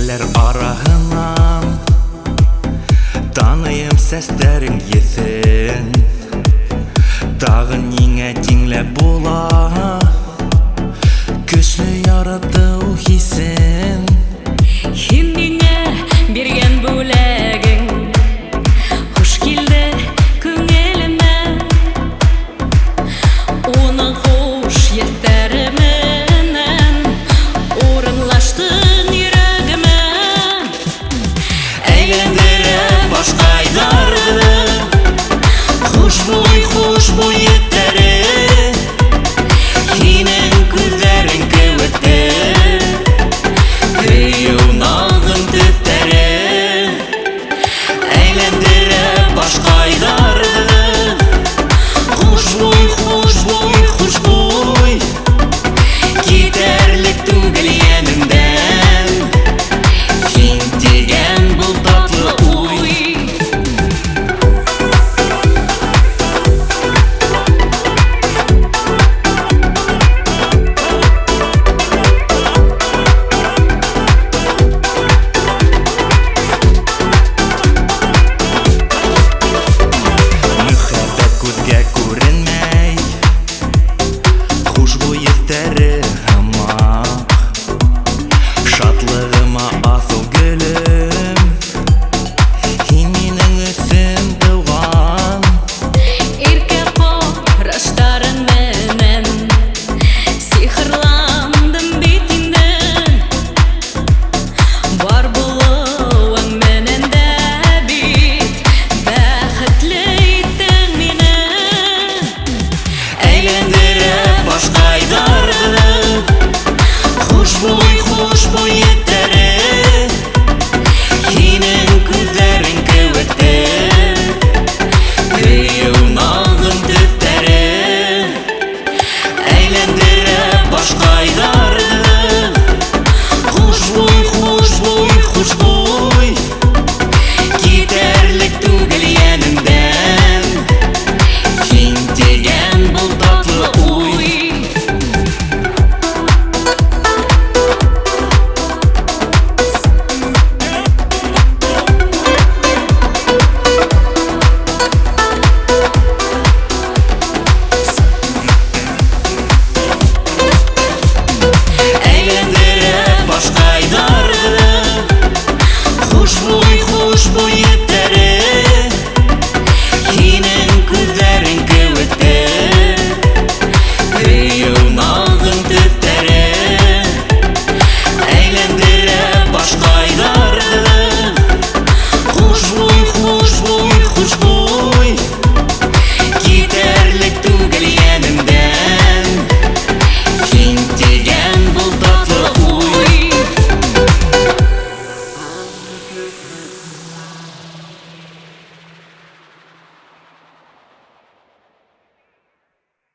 Gülseler arağından tanıyım seslerin yesin. Dağın yine dinle bula güçlü yaradı o hisin. Hindine bergen bölegin hoş geldi köngülüme. Onun hoş yetlerinden orunlaştın yüreğime. Eğlendirip baş kaydardı Hoşboy yetleri. Senin gözlerin kıvırdı Kıyım nağın tütleri. Eğlendirip baş kaydardı Hoşboy giderlik tügül yenimden. Sen degen bu tatlı uy. Mühabbet gözge görünmey Hoşbu yefteri ama şatlığıma asıl gülüm Hininin üstün doğan Erke koğraşların menen sihirlandım bitinden. Var buluğun menen de bit bäxetliydin meni. Eğlendirip baş kaydardı Hoşboy yetteri.